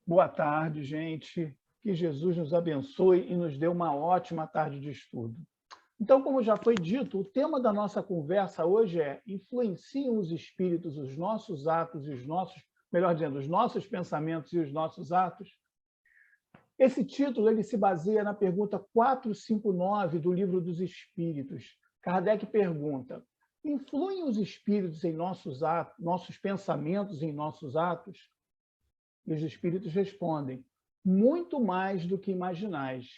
Boa tarde, gente. Que Jesus nos abençoe e nos dê uma ótima tarde de estudo. Então, como já foi dito, o tema da nossa conversa hoje é: influenciam os espíritos os nossos atos e os nossos, melhor dizendo, os nossos pensamentos e os nossos atos? Esse título ele se baseia na pergunta 459 do Livro dos Espíritos. Kardec pergunta: influem os espíritos em nossos atos, nossos pensamentos em nossos atos? E os espíritos respondem: muito mais do que imaginais.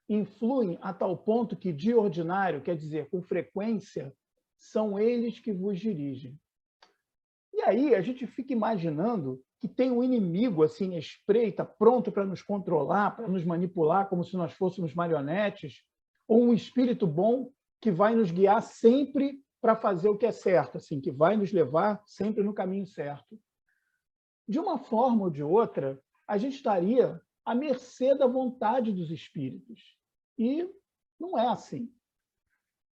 Influem a tal ponto que, de ordinário, quer dizer, com frequência, são eles que vos dirigem. E aí a gente fica imaginando que tem um inimigo assim, à espreita, pronto para nos controlar, para nos manipular, como se nós fôssemos marionetes, ou um espírito bom que vai nos guiar sempre para fazer o que é certo, assim, que vai nos levar sempre no caminho certo. De uma forma ou de outra, a gente estaria à mercê da vontade dos espíritos. E não é assim.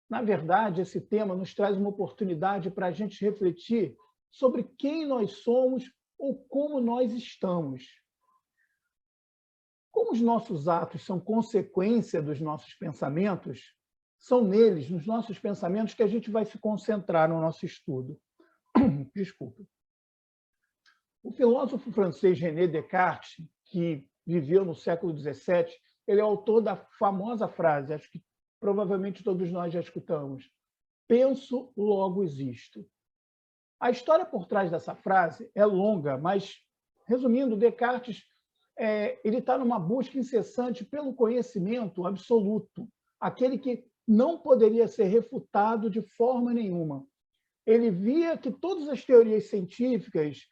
Na verdade, esse tema nos traz uma oportunidade para a gente refletir sobre quem nós somos ou como nós estamos. Como os nossos atos são consequência dos nossos pensamentos, são neles, nos nossos pensamentos, que a gente vai se concentrar no nosso estudo. Desculpa. O filósofo francês René Descartes, que viveu no século XVII, ele é autor da famosa frase, acho que provavelmente todos nós já escutamos: penso, logo existo. A história por trás dessa frase é longa, mas, resumindo, Descartes ele está numa busca incessante pelo conhecimento absoluto, aquele que não poderia ser refutado de forma nenhuma. Ele via que todas as teorias científicas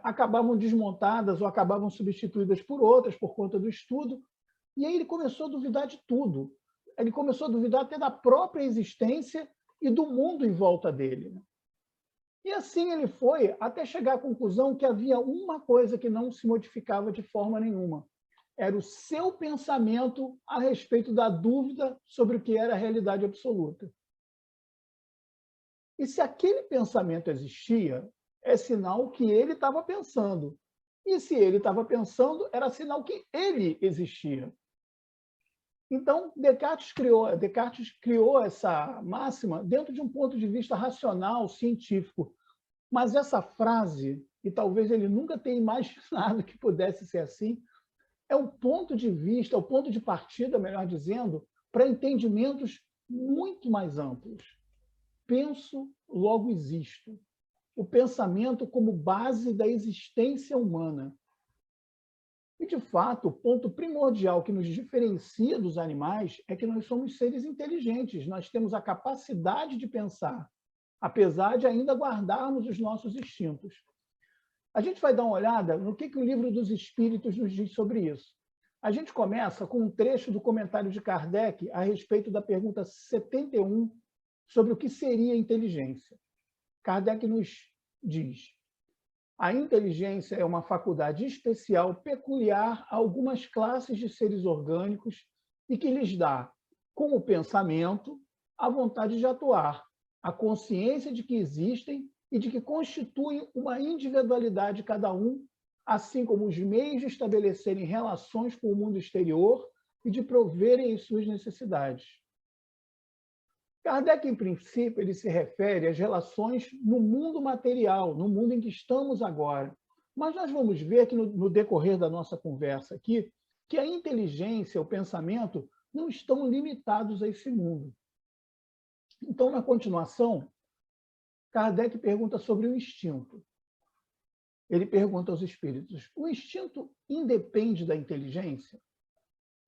acabavam desmontadas ou acabavam substituídas por outras por conta do estudo, e aí ele começou a duvidar de tudo. Ele começou a duvidar até da própria existência e do mundo em volta dele. E assim ele foi até chegar à conclusão que havia uma coisa que não se modificava de forma nenhuma. Era o seu pensamento a respeito da dúvida sobre o que era a realidade absoluta. E se aquele pensamento existia, é sinal que ele estava pensando. E se ele estava pensando, era sinal que ele existia. Então, Descartes criou essa máxima dentro de um ponto de vista racional, científico. Mas essa frase, e talvez ele nunca tenha imaginado que pudesse ser assim, é um ponto de vista, é o ponto de partida, melhor dizendo, para entendimentos muito mais amplos. Penso, logo existo. O pensamento como base da existência humana. E, de fato, o ponto primordial que nos diferencia dos animais é que nós somos seres inteligentes, nós temos a capacidade de pensar, apesar de ainda guardarmos os nossos instintos. A gente vai dar uma olhada no que o Livro dos Espíritos nos diz sobre isso. A gente começa com um trecho do comentário de Kardec a respeito da pergunta 71 sobre o que seria inteligência. Kardec nos diz: a inteligência é uma faculdade especial peculiar a algumas classes de seres orgânicos e que lhes dá, com o pensamento, a vontade de atuar, a consciência de que existem e de que constituem uma individualidade cada um, assim como os meios de estabelecerem relações com o mundo exterior e de proverem as suas necessidades. Kardec, em princípio, ele se refere às relações no mundo material, no mundo em que estamos agora. Mas nós vamos ver que no decorrer da nossa conversa aqui, que a inteligência, o pensamento, não estão limitados a esse mundo. Então, na continuação, Kardec pergunta sobre o instinto. Ele pergunta aos espíritos: o instinto independe da inteligência?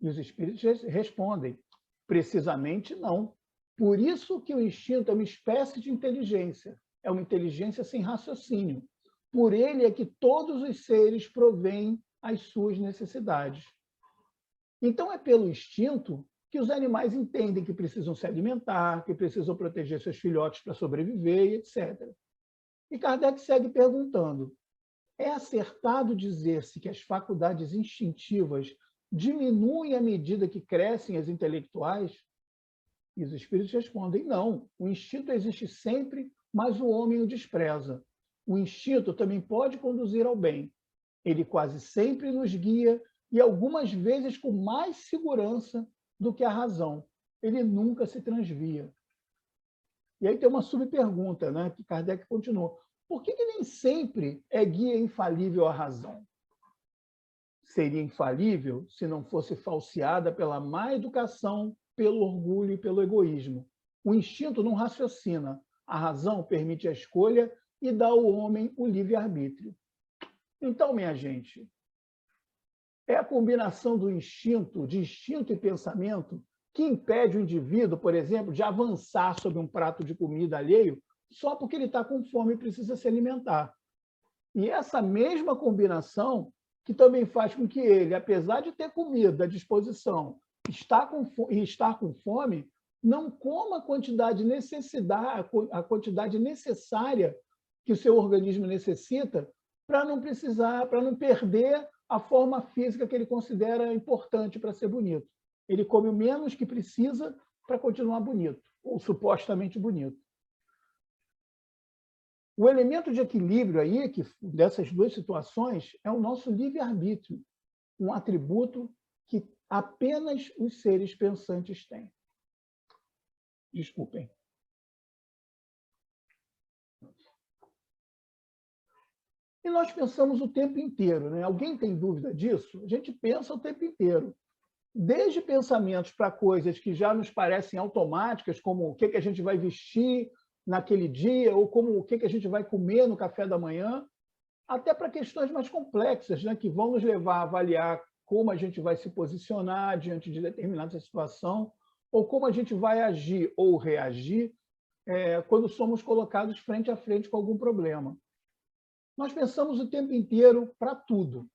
E os espíritos respondem: precisamente não. Por isso que o instinto é uma espécie de inteligência, é uma inteligência sem raciocínio. Por ele é que todos os seres provêm as suas necessidades. Então, é pelo instinto que os animais entendem que precisam se alimentar, que precisam proteger seus filhotes para sobreviver, etc. E Kardec segue perguntando: é acertado dizer-se que as faculdades instintivas diminuem à medida que crescem as intelectuais? E os espíritos respondem: não, o instinto existe sempre, mas o homem o despreza. O instinto também pode conduzir ao bem. Ele quase sempre nos guia e algumas vezes com mais segurança do que a razão. Ele nunca se transvia. E aí tem uma subpergunta, né, que Kardec continuou. Por que nem sempre é guia infalível a razão? Seria infalível se não fosse falseada pela má educação, pelo orgulho e pelo egoísmo. O instinto não raciocina, a razão permite a escolha e dá ao homem o livre-arbítrio. Então, minha gente, é a combinação do instinto, de instinto e pensamento, que impede o indivíduo, por exemplo, de avançar sobre um prato de comida alheio só porque ele está com fome e precisa se alimentar. E essa mesma combinação que também faz com que ele, apesar de ter comida à disposição e estar com fome, não coma a quantidade necessária que o seu organismo necessita para não precisar, para não perder a forma física que ele considera importante para ser bonito. Ele come o menos que precisa para continuar bonito, ou supostamente bonito. O elemento de equilíbrio aí, que, dessas duas situações, é o nosso livre-arbítrio, um atributo que apenas os seres pensantes têm. Desculpem. E nós pensamos o tempo inteiro, né? Alguém tem dúvida disso? A gente pensa o tempo inteiro. Desde pensamentos para coisas que já nos parecem automáticas, como o que a gente vai vestir naquele dia, ou como o que a gente vai comer no café da manhã, até para questões mais complexas, né, que vão nos levar a avaliar como a gente vai se posicionar diante de determinada situação, ou como a gente vai agir ou reagir quando somos colocados frente a frente com algum problema. Nós pensamos o tempo inteiro para tudo.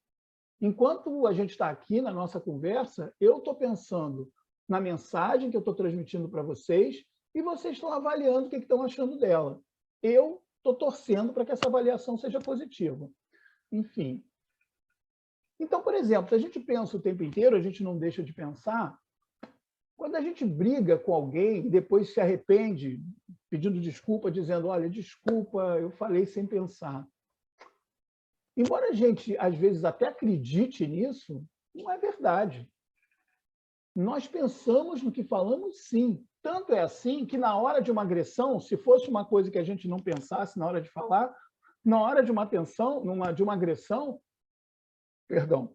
Enquanto a gente está aqui na nossa conversa, eu estou pensando na mensagem que eu estou transmitindo para vocês e vocês estão avaliando o que estão achando dela. Eu estou torcendo para que essa avaliação seja positiva. Enfim. Então, por exemplo, se a gente pensa o tempo inteiro, a gente não deixa de pensar, quando a gente briga com alguém e depois se arrepende, pedindo desculpa, dizendo, olha, desculpa, eu falei sem pensar. Embora a gente, às vezes, até acredite nisso, não é verdade. Nós pensamos no que falamos, sim. Tanto é assim que, na hora de uma agressão, se fosse uma coisa que a gente não pensasse na hora de falar, na hora de uma agressão, perdão,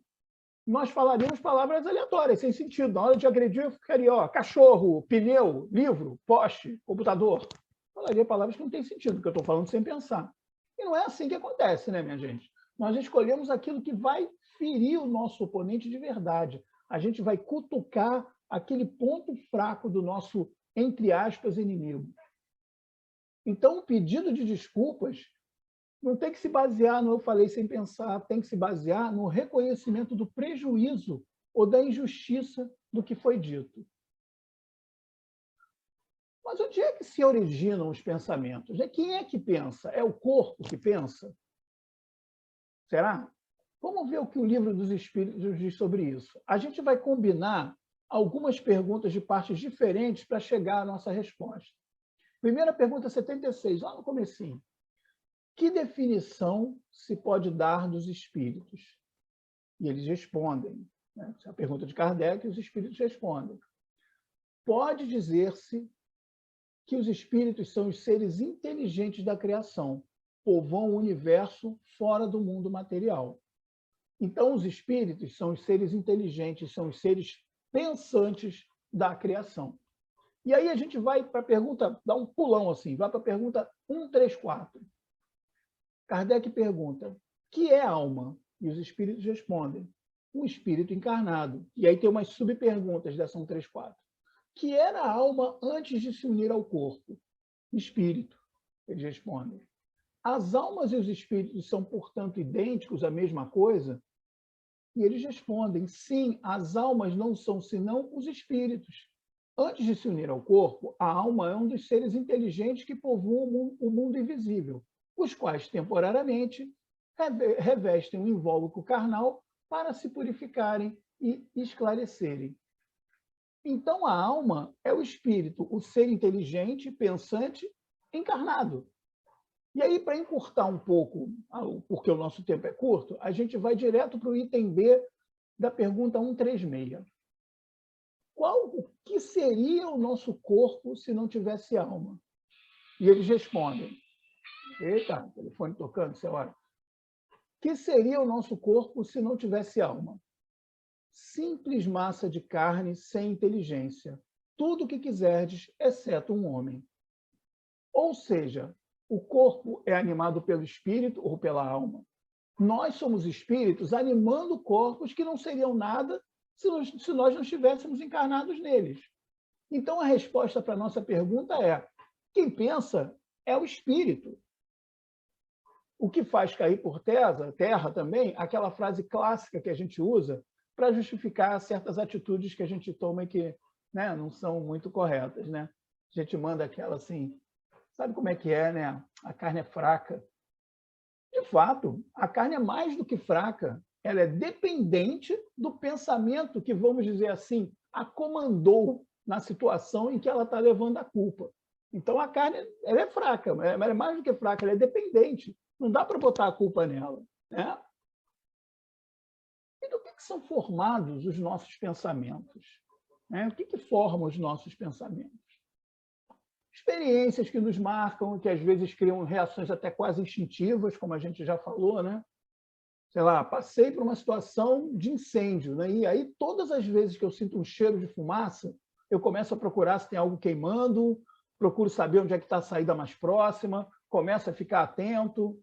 nós falaríamos palavras aleatórias, sem sentido. Na hora de agredir, eu ficaria, ó, cachorro, pneu, livro, poste, computador. Falaria palavras que não têm sentido, porque eu estou falando sem pensar. E não é assim que acontece, né, minha gente? Nós escolhemos aquilo que vai ferir o nosso oponente de verdade. A gente vai cutucar aquele ponto fraco do nosso, entre aspas, inimigo. Então, o pedido de desculpas não tem que se basear no eu falei sem pensar, tem que se basear no reconhecimento do prejuízo ou da injustiça do que foi dito. Mas onde é que se originam os pensamentos? Quem é que pensa? É o corpo que pensa? Será? Vamos ver o que o Livro dos Espíritos diz sobre isso. A gente vai combinar algumas perguntas de partes diferentes para chegar à nossa resposta. Primeira pergunta 76, lá no comecinho. Que definição se pode dar dos espíritos? E eles respondem. Né? Essa é a pergunta de Kardec, e os espíritos respondem. Pode dizer-se que os espíritos são os seres inteligentes da criação, povoam o universo fora do mundo material. Então, os espíritos são os seres inteligentes, são os seres pensantes da criação. E aí a gente vai para a pergunta, dá um pulão assim, vai para a pergunta 134. Kardec pergunta, que é alma? E os espíritos respondem, um espírito encarnado. E aí tem umas subperguntas dessa 134. Que era a alma antes de se unir ao corpo? Espírito, eles respondem. As almas e os espíritos são, portanto, idênticos, a mesma coisa? E eles respondem, sim, as almas não são senão os espíritos. Antes de se unir ao corpo, a alma é um dos seres inteligentes que povoam o mundo invisível, os quais, temporariamente, revestem o invólucro carnal para se purificarem e esclarecerem. Então, a alma é o espírito, o ser inteligente, pensante, encarnado. E aí, para encurtar um pouco, porque o nosso tempo é curto, a gente vai direto para o item B da pergunta 136. O que seria o nosso corpo se não tivesse alma? E eles respondem, eita, telefone tocando, essa hora. O que seria o nosso corpo se não tivesse alma? Simples massa de carne sem inteligência, tudo o que quiserdes, exceto um homem. Ou seja, o corpo é animado pelo espírito ou pela alma. Nós somos espíritos animando corpos que não seriam nada se nós não estivéssemos encarnados neles. Então, a resposta para a nossa pergunta é: quem pensa é o espírito. O que faz cair por terra também, aquela frase clássica que a gente usa para justificar certas atitudes que a gente toma e que, né, não são muito corretas. Né? A gente manda aquela assim, sabe como é que é, né? A carne é fraca. De fato, a carne é mais do que fraca. Ela é dependente do pensamento que, vamos dizer assim, a comandou na situação em que ela está levando a culpa. Então, a carne ela é fraca, mas ela é mais do que fraca, ela é dependente. Não dá para botar a culpa nela. Né? E do que são formados os nossos pensamentos? Né? O que forma os nossos pensamentos? Experiências que nos marcam, que às vezes criam reações até quase instintivas, como a gente já falou, né? Sei lá, passei por uma situação de incêndio, né? E aí todas as vezes que eu sinto um cheiro de fumaça, eu começo a procurar se tem algo queimando, procuro saber onde é que está a saída mais próxima, começo a ficar atento.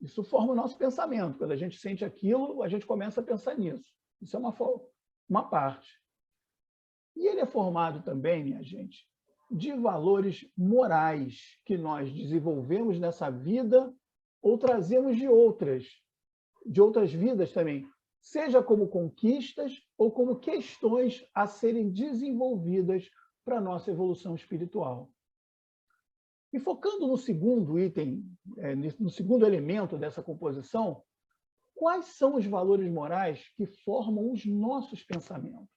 Isso forma o nosso pensamento. Quando a gente sente aquilo, a gente começa a pensar nisso. Isso é uma parte. E ele é formado também, minha gente, de valores morais que nós desenvolvemos nessa vida ou trazemos de outras vidas também, seja como conquistas ou como questões a serem desenvolvidas para a nossa evolução espiritual. E focando no segundo item, no segundo elemento dessa composição, quais são os valores morais que formam os nossos pensamentos?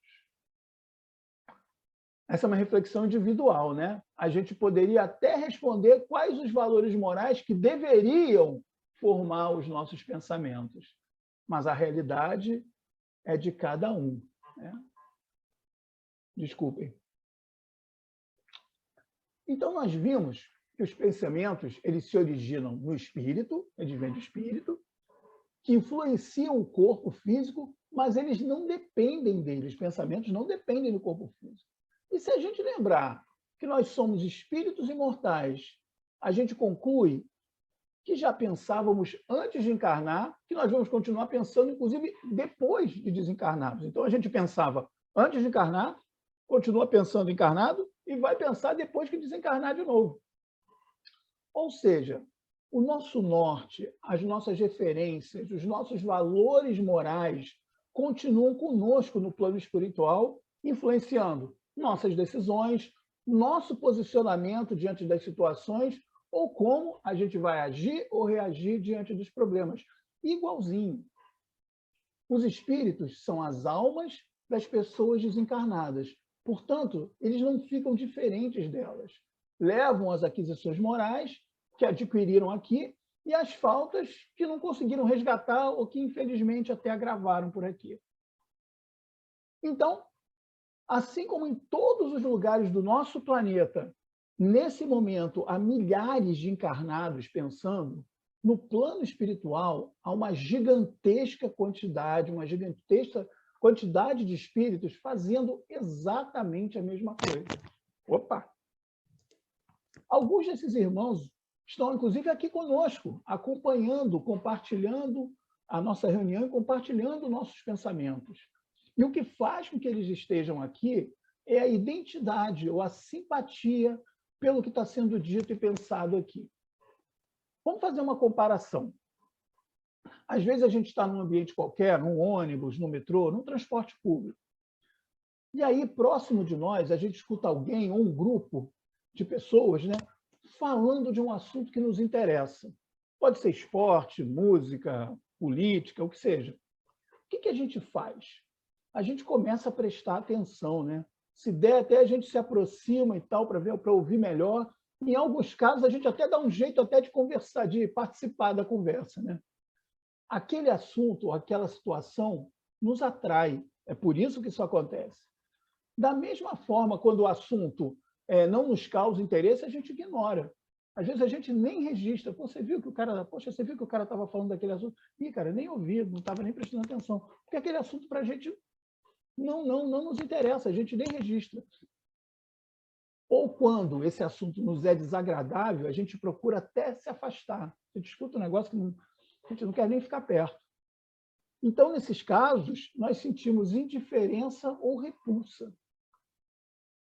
Essa é uma reflexão individual, né? A gente poderia até responder quais os valores morais que deveriam formar os nossos pensamentos, mas a realidade é de cada um. Né? Desculpem. Então, nós vimos que os pensamentos eles se originam no espírito, eles vêm do espírito, que influenciam o corpo físico, mas eles não dependem dele, os pensamentos não dependem do corpo físico. E se a gente lembrar que nós somos espíritos imortais, a gente conclui que já pensávamos antes de encarnar, que nós vamos continuar pensando, inclusive, depois de desencarnados. Então, a gente pensava antes de encarnar, continua pensando encarnado e vai pensar depois que desencarnar de novo. Ou seja, o nosso norte, as nossas referências, os nossos valores morais continuam conosco no plano espiritual, influenciando nossas decisões, nosso posicionamento diante das situações ou como a gente vai agir ou reagir diante dos problemas. Igualzinho. Os espíritos são as almas das pessoas desencarnadas. Portanto, eles não ficam diferentes delas. Levam as aquisições morais que adquiriram aqui e as faltas que não conseguiram resgatar ou que, infelizmente, até agravaram por aqui. Então, assim como em todos os lugares do nosso planeta, nesse momento, há milhares de encarnados pensando, no plano espiritual, há uma gigantesca quantidade de espíritos fazendo exatamente a mesma coisa. Opa! Alguns desses irmãos estão, inclusive, aqui conosco, acompanhando, compartilhando a nossa reunião e compartilhando nossos pensamentos. E o que faz com que eles estejam aqui é a identidade ou a simpatia pelo que está sendo dito e pensado aqui. Vamos fazer uma comparação. Às vezes a gente está num ambiente qualquer, num ônibus, no metrô, num transporte público. E aí, próximo de nós, a gente escuta alguém ou um grupo de pessoas, né, falando de um assunto que nos interessa. Pode ser esporte, música, política, o que seja. O que a gente faz? A gente começa a prestar atenção, né? Se der, até a gente se aproxima e tal para ouvir melhor, Em alguns casos, a gente até dá um jeito até de conversar, de participar da conversa, né? Aquele assunto, aquela situação nos atrai. É por isso que isso acontece. Da mesma forma, quando o assunto não nos causa interesse, a gente ignora. Às vezes a gente nem registra. Pô, você viu que o cara, poxa, você viu que o cara estava falando daquele assunto? Ih, cara, nem ouvi, não estava nem prestando atenção. Porque aquele assunto para a gente não nos interessa, a gente nem registra. Ou quando esse assunto nos é desagradável, a gente procura até se afastar. A gente escuta um negócio que a gente não quer nem ficar perto. Então, nesses casos, nós sentimos indiferença ou repulsa.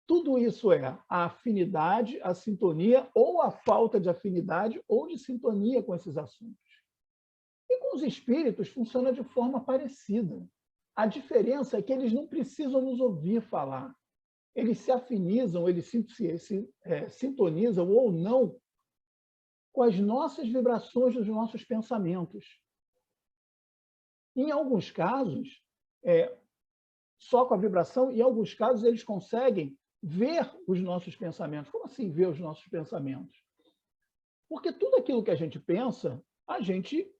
Tudo isso é a afinidade, a sintonia, ou a falta de afinidade ou de sintonia com esses assuntos. E com os espíritos funciona de forma parecida. A diferença é que eles não precisam nos ouvir falar. Eles se afinizam, eles se sintonizam ou não com as nossas vibrações dos nossos pensamentos. Em alguns casos, só com a vibração, em alguns casos, eles conseguem ver os nossos pensamentos. Como assim ver os nossos pensamentos? Porque tudo aquilo que a gente pensa, a gente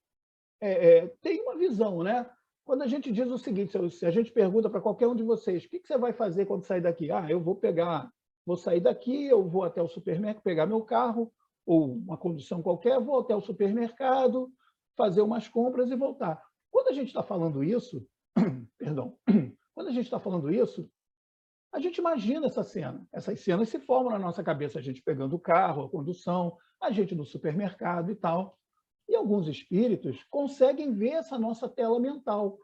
tem uma visão, né? Quando a gente diz o seguinte, se a gente pergunta para qualquer um de vocês, o que você vai fazer quando sair daqui? Ah, eu vou sair daqui, eu vou até o supermercado, pegar meu carro, ou uma condução qualquer, vou até o supermercado, fazer umas compras e voltar. Quando a gente está falando isso, perdão, quando a gente está falando isso, a gente imagina essa cena. Essas cenas se formam na nossa cabeça, a gente pegando o carro, a condução, a gente no supermercado e tal. E alguns espíritos conseguem ver essa nossa tela mental.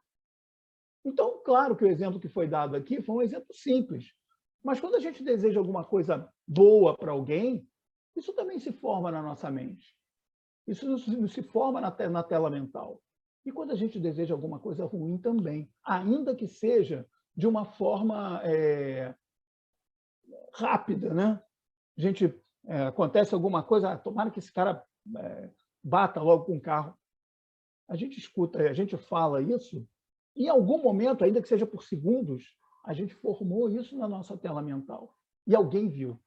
Então, claro que o exemplo que foi dado aqui foi um exemplo simples. Mas quando a gente deseja alguma coisa boa para alguém, isso também se forma na nossa mente. Isso não se forma na tela mental. E quando a gente deseja alguma coisa ruim também, ainda que seja de uma forma rápida, né? A gente acontece alguma coisa, tomara que esse cara bata logo com o carro. A gente escuta, a gente fala isso, e em algum momento, ainda que seja por segundos, a gente formou isso na nossa tela mental. E alguém viu.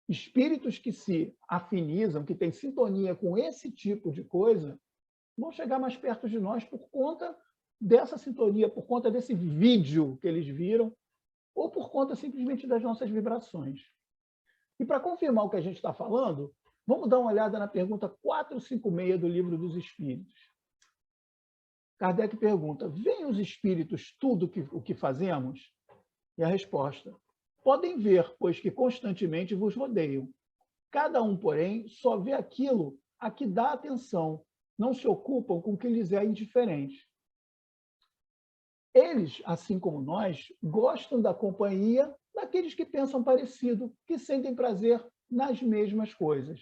Espíritos que se afinizam, que têm sintonia com esse tipo de coisa, vão chegar mais perto de nós por conta dessa sintonia, por conta desse vídeo que eles viram, ou por conta simplesmente das nossas vibrações. E para confirmar o que a gente está falando, vamos dar uma olhada na pergunta 456 do Livro dos Espíritos. Kardec pergunta, veem os espíritos tudo o que fazemos? E a resposta, podem ver, pois que constantemente vos rodeiam. Cada um, porém, só vê aquilo a que dá atenção, não se ocupam com o que lhes é indiferente. Eles, assim como nós, gostam da companhia daqueles que pensam parecido, que sentem prazer nas mesmas coisas.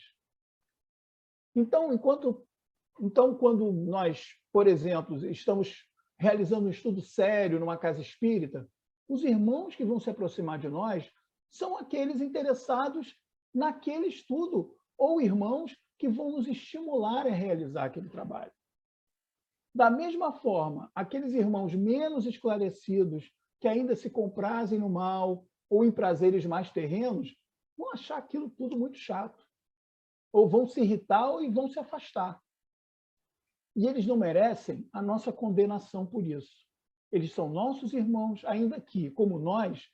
Então, quando nós, por exemplo, estamos realizando um estudo sério numa casa espírita, os irmãos que vão se aproximar de nós são aqueles interessados naquele estudo, ou irmãos que vão nos estimular a realizar aquele trabalho. Da mesma forma, aqueles irmãos menos esclarecidos, que ainda se comprazem no mal ou em prazeres mais terrenos, vão achar aquilo tudo muito chato, ou vão se irritar e vão se afastar. E eles não merecem a nossa condenação por isso. Eles são nossos irmãos, ainda que, como nós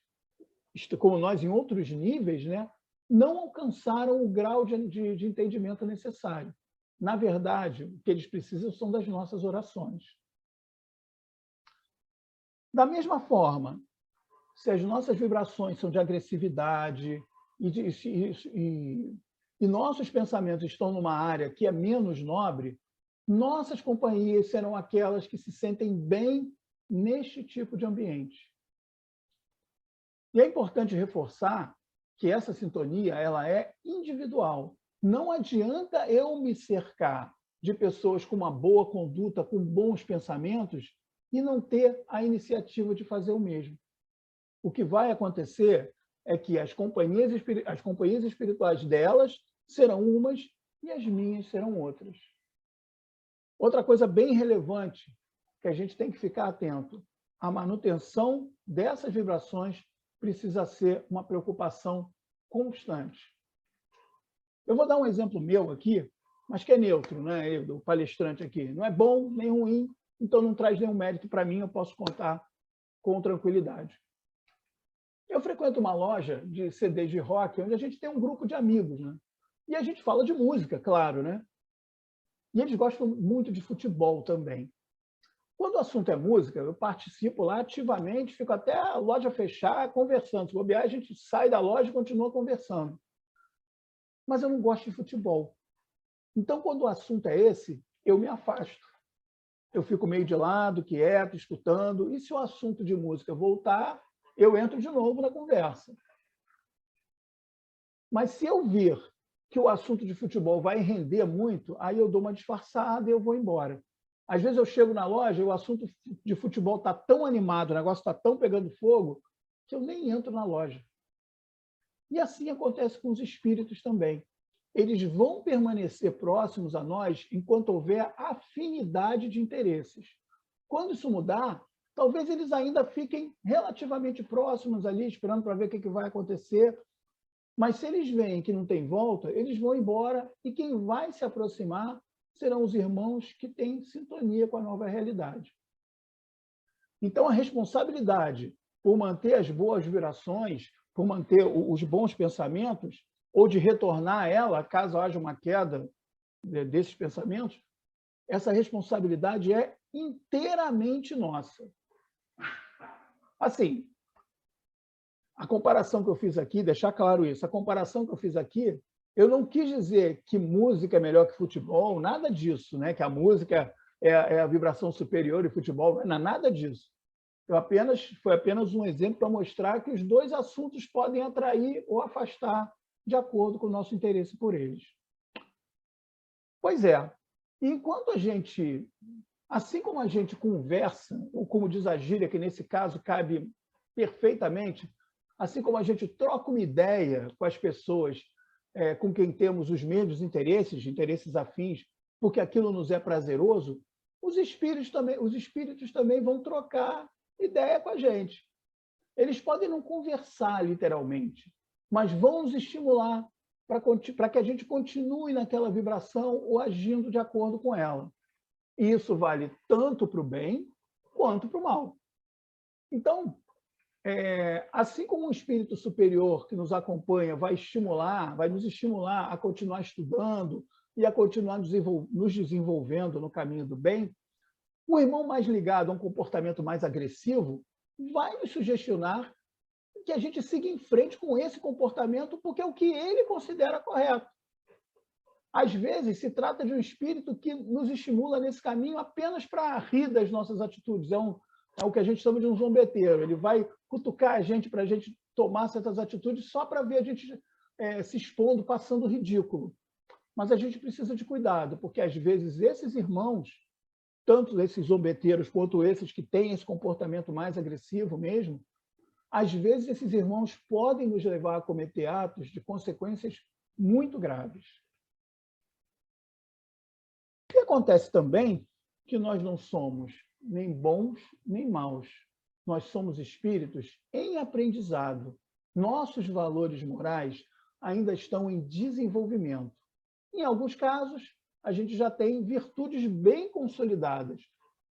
em outros níveis, né, não alcançaram o grau de entendimento necessário. Na verdade, o que eles precisam são das nossas orações. Da mesma forma, se as nossas vibrações são de agressividade e nossos pensamentos estão numa área que é menos nobre, nossas companhias serão aquelas que se sentem bem neste tipo de ambiente. E é importante reforçar que essa sintonia ela é individual. Não adianta eu me cercar de pessoas com uma boa conduta, com bons pensamentos, e não ter a iniciativa de fazer o mesmo. O que vai acontecer é que as companhias espirituais delas serão umas e as minhas serão outras. Outra coisa bem relevante que a gente tem que ficar atento, a manutenção dessas vibrações precisa ser uma preocupação constante. Eu vou dar um exemplo meu aqui, mas que é neutro, né? Do palestrante aqui. Não é bom nem ruim, então não traz nenhum mérito para mim, eu posso contar com tranquilidade. Eu frequento uma loja de CDs de rock, onde a gente tem um grupo de amigos, né? E a gente fala de música, claro, né? E eles gostam muito de futebol também. Quando o assunto é música, eu participo lá ativamente, fico até a loja fechar conversando. Se bobear, a gente sai da loja e continua conversando. Mas eu não gosto de futebol. Então, quando o assunto é esse, eu me afasto. Eu fico meio de lado, quieto, escutando. E se o assunto de música voltar, eu entro de novo na conversa. Mas se eu vir que o assunto de futebol vai render muito, aí eu dou uma disfarçada e eu vou embora. Às vezes eu chego na loja e o assunto de futebol está tão animado, o negócio está tão pegando fogo, que eu nem entro na loja. E assim acontece com os espíritos também. Eles vão permanecer próximos a nós enquanto houver afinidade de interesses. Quando isso mudar, talvez eles ainda fiquem relativamente próximos ali, esperando para ver o que vai acontecer. Mas se eles veem que não tem volta, eles vão embora e quem vai se aproximar serão os irmãos que têm sintonia com a nova realidade. Então, a responsabilidade por manter as boas vibrações, por manter os bons pensamentos, ou de retornar a ela, caso haja uma queda desses pensamentos, essa responsabilidade é inteiramente nossa. Assim, a comparação que eu fiz aqui, deixar claro isso, a comparação que eu fiz aqui, eu não quis dizer que música é melhor que futebol, nada disso, né? Que a música é a vibração superior e futebol, não é nada disso. Foi apenas um exemplo para mostrar que os dois assuntos podem atrair ou afastar de acordo com o nosso interesse por eles. Pois é, enquanto a gente, assim como a gente conversa, ou como diz a gíria, que nesse caso cabe perfeitamente, assim como a gente troca uma ideia com as pessoas com quem temos os mesmos interesses afins, porque aquilo nos é prazeroso, os espíritos também vão trocar ideia com a gente. Eles podem não conversar literalmente, mas vão nos estimular para que a gente continue naquela vibração ou agindo de acordo com ela. E isso vale tanto para o bem quanto para o mal. Então, assim como um espírito superior que nos acompanha vai nos estimular a continuar estudando e a continuar nos desenvolvendo no caminho do bem, o irmão mais ligado a um comportamento mais agressivo vai nos sugestionar que a gente siga em frente com esse comportamento porque é o que ele considera correto. Às vezes, se trata de um espírito que nos estimula nesse caminho apenas para rir das nossas atitudes. É o que a gente chama de um zombeteiro. Ele vai cutucar a gente para a gente tomar certas atitudes só para ver a gente se expondo, passando ridículo. Mas a gente precisa de cuidado, porque às vezes esses irmãos, tanto esses zombeteiros quanto esses que têm esse comportamento mais agressivo mesmo, às vezes esses irmãos podem nos levar a cometer atos de consequências muito graves. O que acontece também que nós não somos nem bons nem maus. Nós somos espíritos em aprendizado. Nossos valores morais ainda estão em desenvolvimento. Em alguns casos, a gente já tem virtudes bem consolidadas.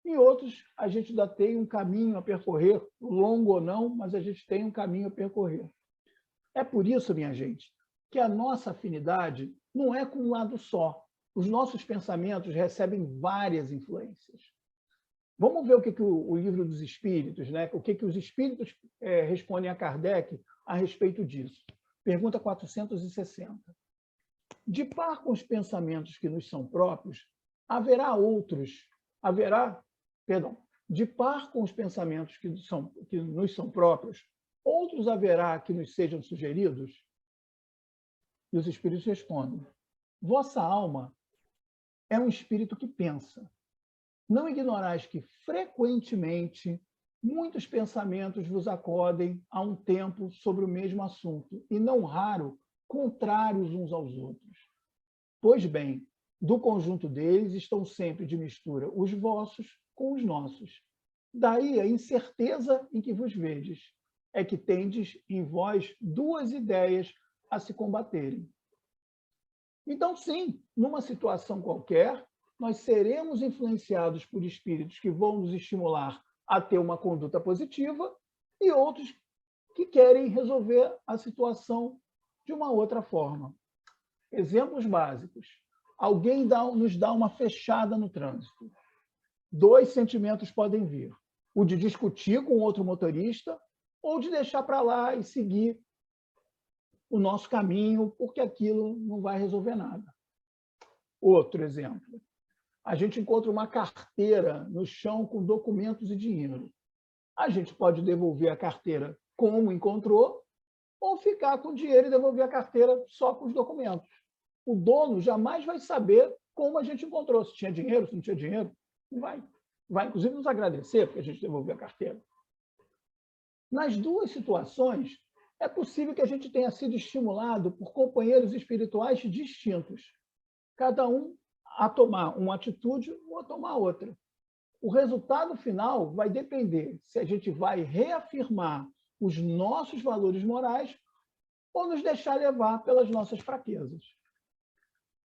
Em outros, a gente ainda tem um caminho a percorrer, longo ou não, mas a gente tem um caminho a percorrer. É por isso, minha gente, que a nossa afinidade não é com um lado só. Os nossos pensamentos recebem várias influências. Vamos ver o que o livro dos Espíritos, né? O que os Espíritos respondem a Kardec a respeito disso. Pergunta 460. De par com os pensamentos que nos são próprios, de par com os pensamentos que nos são próprios, outros haverá que nos sejam sugeridos? E os Espíritos respondem: vossa alma é um espírito que pensa. Não ignorais que, frequentemente, muitos pensamentos vos acodem a um tempo sobre o mesmo assunto, e não raro, contrários uns aos outros. Pois bem, do conjunto deles estão sempre de mistura os vossos com os nossos. Daí a incerteza em que vos vedes, é que tendes em vós duas ideias a se combaterem. Então, sim, numa situação qualquer, nós seremos influenciados por espíritos que vão nos estimular a ter uma conduta positiva e outros que querem resolver a situação de uma outra forma. Exemplos básicos. Alguém nos dá uma fechada no trânsito. Dois sentimentos podem vir. O de discutir com outro motorista ou de deixar para lá e seguir o nosso caminho, porque aquilo não vai resolver nada. Outro exemplo. A gente encontra uma carteira no chão com documentos e dinheiro. A gente pode devolver a carteira como encontrou ou ficar com o dinheiro e devolver a carteira só com os documentos. O dono jamais vai saber como a gente encontrou, se tinha dinheiro, se não tinha dinheiro. Não vai. Vai, inclusive, nos agradecer porque a gente devolveu a carteira. Nas duas situações, é possível que a gente tenha sido estimulado por companheiros espirituais distintos, cada um a tomar uma atitude ou a tomar outra. O resultado final vai depender se a gente vai reafirmar os nossos valores morais ou nos deixar levar pelas nossas fraquezas.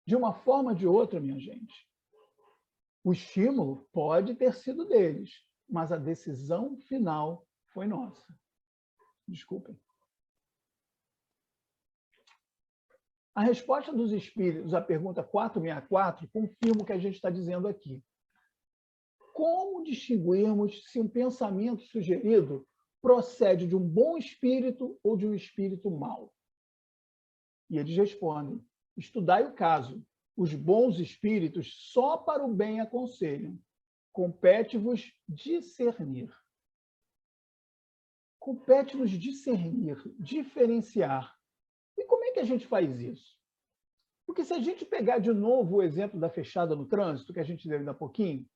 De uma forma ou de outra, minha gente, o estímulo pode ter sido deles, mas a decisão final foi nossa. Desculpem. A resposta dos espíritos à pergunta 464 confirma o que a gente está dizendo aqui. Como distinguirmos se um pensamento sugerido procede de um bom espírito ou de um espírito mau? E eles respondem: estudai o caso. Os bons espíritos só para o bem aconselham. Compete-vos discernir. Compete-nos discernir, diferenciar. E como é que a gente faz isso? Porque se a gente pegar de novo o exemplo da fechada no trânsito, que a gente deu ainda há pouquinho,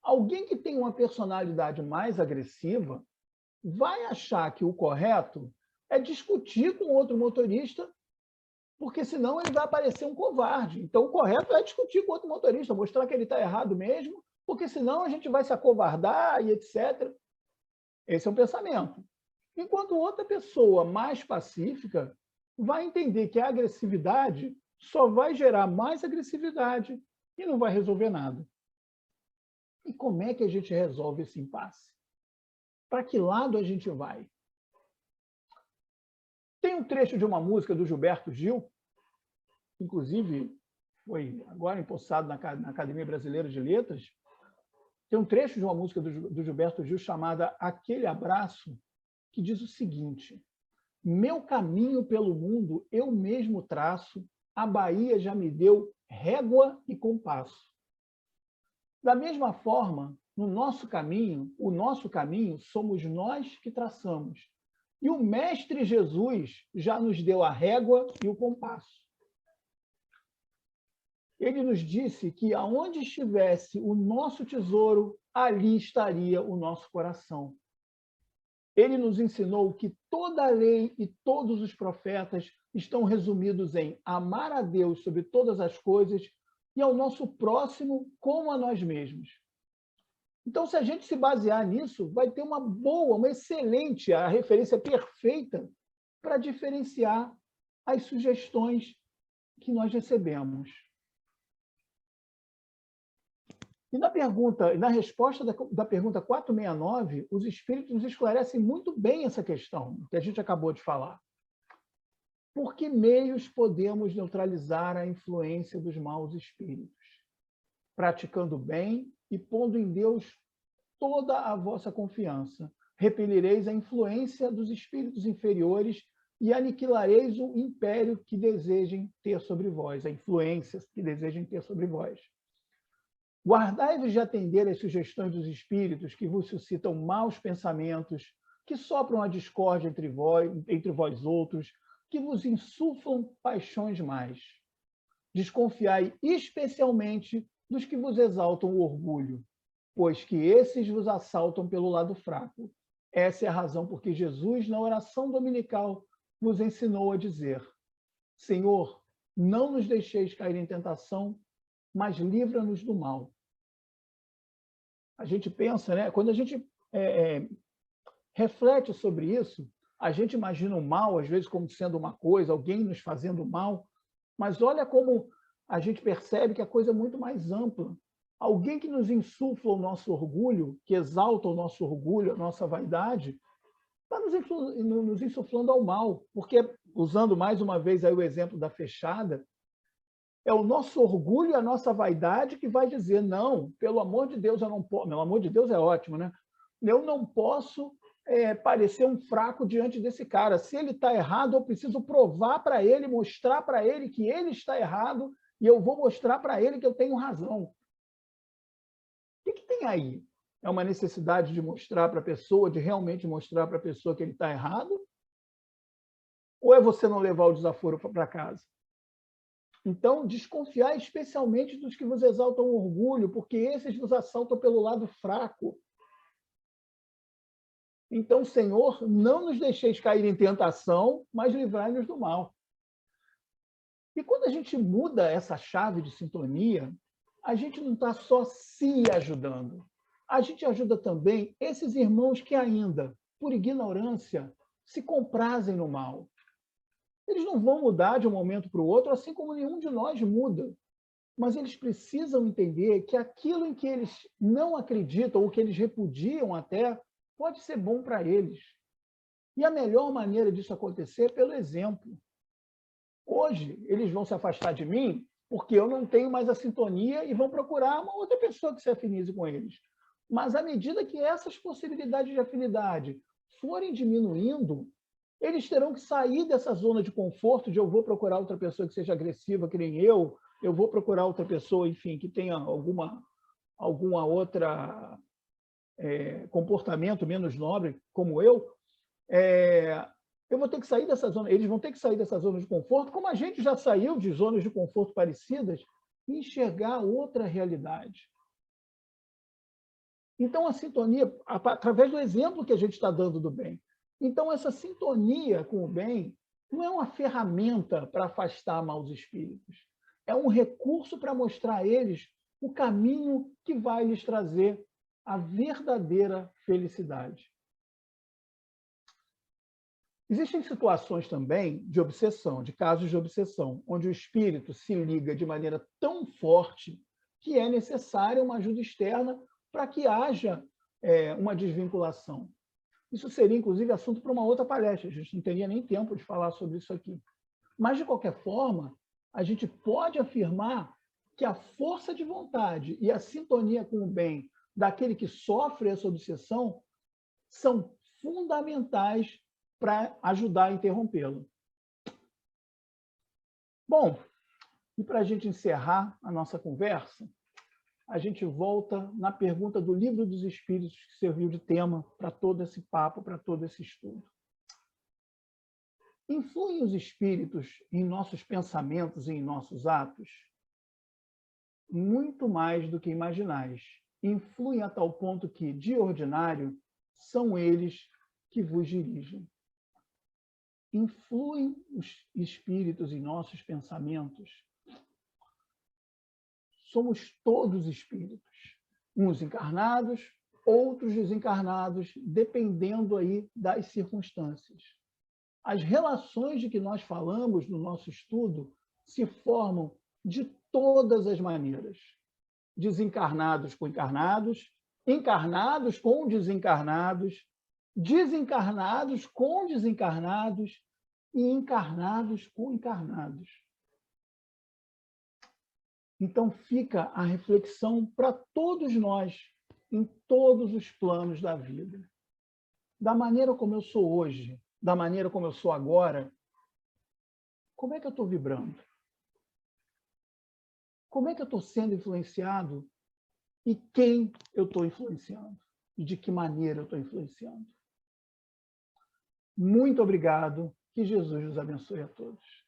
alguém que tem uma personalidade mais agressiva vai achar que o correto é discutir com outro motorista, porque senão ele vai parecer um covarde. Então, o correto é discutir com outro motorista, mostrar que ele está errado mesmo, porque senão a gente vai se acovardar e etc. Esse é um pensamento. Enquanto outra pessoa mais pacífica vai entender que a agressividade só vai gerar mais agressividade e não vai resolver nada. E como é que a gente resolve esse impasse? Para que lado a gente vai? Tem um trecho de uma música do Gilberto Gil, inclusive foi agora empossado na Academia Brasileira de Letras. Tem um trecho de uma música do Gilberto Gil chamada Aquele Abraço, que diz o seguinte: meu caminho pelo mundo eu mesmo traço, a Bahia já me deu régua e compasso. Da mesma forma, no nosso caminho, o nosso caminho somos nós que traçamos. E o Mestre Jesus já nos deu a régua e o compasso. Ele nos disse que aonde estivesse o nosso tesouro, ali estaria o nosso coração. Ele nos ensinou que toda a lei e todos os profetas estão resumidos em amar a Deus sobre todas as coisas e ao nosso próximo como a nós mesmos. Então, se a gente se basear nisso, vai ter uma boa, uma excelente, a referência perfeita para diferenciar as sugestões que nós recebemos. E na resposta da pergunta 469, os espíritos nos esclarecem muito bem essa questão que a gente acabou de falar. Por que meios podemos neutralizar a influência dos maus espíritos? Praticando bem e pondo em Deus toda a vossa confiança. Repelireis a influência dos espíritos inferiores e aniquilareis o império que desejem ter sobre vós, a influência que desejem ter sobre vós. Guardai-vos de atender às sugestões dos espíritos que vos suscitam maus pensamentos, que sopram a discórdia entre vós outros, que vos insuflam paixões mais. Desconfiai especialmente dos que vos exaltam o orgulho, pois que esses vos assaltam pelo lado fraco. Essa é a razão por que Jesus, na oração dominical, vos ensinou a dizer: Senhor, não nos deixeis cair em tentação, mas livra-nos do mal. A gente pensa, né? Quando a gente reflete sobre isso, a gente imagina o mal, às vezes, como sendo uma coisa, alguém nos fazendo mal, mas olha como a gente percebe que a coisa é muito mais ampla. Alguém que nos insufla o nosso orgulho, que exalta o nosso orgulho, a nossa vaidade, está nos insuflando ao mal, porque, usando mais uma vez aí o exemplo da fechada, é o nosso orgulho e a nossa vaidade que vai dizer, não, pelo amor de Deus, eu não posso, pelo amor de Deus é ótimo, né? Eu não posso parecer um fraco diante desse cara. Se ele está errado, eu preciso provar para ele, mostrar para ele que ele está errado e eu vou mostrar para ele que eu tenho razão. O que tem aí? É uma necessidade de mostrar para a pessoa, de realmente mostrar para a pessoa que ele está errado? Ou é você não levar o desaforo para casa? Então, desconfiar especialmente dos que vos exaltam o orgulho, porque esses vos assaltam pelo lado fraco. Então, Senhor, não nos deixeis cair em tentação, mas livrai-nos do mal. E quando a gente muda essa chave de sintonia, a gente não está só se ajudando, a gente ajuda também esses irmãos que ainda, por ignorância, se comprazem no mal. Eles não vão mudar de um momento para o outro, assim como nenhum de nós muda. Mas eles precisam entender que aquilo em que eles não acreditam, ou que eles repudiam até, pode ser bom para eles. E a melhor maneira disso acontecer é pelo exemplo. Hoje, eles vão se afastar de mim porque eu não tenho mais a sintonia e vão procurar uma outra pessoa que se afinize com eles. Mas à medida que essas possibilidades de afinidade forem diminuindo, eles terão que sair dessa zona de conforto de eu vou procurar outra pessoa que seja agressiva que nem eu vou procurar outra pessoa, enfim, que tenha alguma outra comportamento menos nobre como eu vou ter que sair dessa zona, eles vão ter que sair dessa zona de conforto, como a gente já saiu de zonas de conforto parecidas, e enxergar outra realidade. Então, a sintonia, através do exemplo que a gente está dando do bem. Então, essa sintonia com o bem não é uma ferramenta para afastar maus espíritos. É um recurso para mostrar a eles o caminho que vai lhes trazer a verdadeira felicidade. Existem situações também de obsessão, de casos de obsessão, onde o espírito se liga de maneira tão forte que é necessária uma ajuda externa para que haja uma desvinculação. Isso seria, inclusive, assunto para uma outra palestra, a gente não teria nem tempo de falar sobre isso aqui. Mas, de qualquer forma, a gente pode afirmar que a força de vontade e a sintonia com o bem daquele que sofre essa obsessão são fundamentais para ajudar a interrompê-lo. Bom, e para a gente encerrar a nossa conversa, a gente volta na pergunta do Livro dos Espíritos, que serviu de tema para todo esse papo, para todo esse estudo. Influem os espíritos em nossos pensamentos e em nossos atos? Muito mais do que imaginais. Influem a tal ponto que, de ordinário, são eles que vos dirigem. Influem os espíritos em nossos pensamentos? Somos todos espíritos, uns encarnados, outros desencarnados, dependendo aí das circunstâncias. As relações de que nós falamos no nosso estudo se formam de todas as maneiras. Desencarnados com encarnados, encarnados com desencarnados, desencarnados com desencarnados e encarnados com encarnados. Então fica a reflexão para todos nós, em todos os planos da vida. Da maneira como eu sou hoje, da maneira como eu sou agora, como é que eu estou vibrando? Como é que eu estou sendo influenciado? E quem eu estou influenciando? E de que maneira eu estou influenciando? Muito obrigado. Que Jesus os abençoe a todos.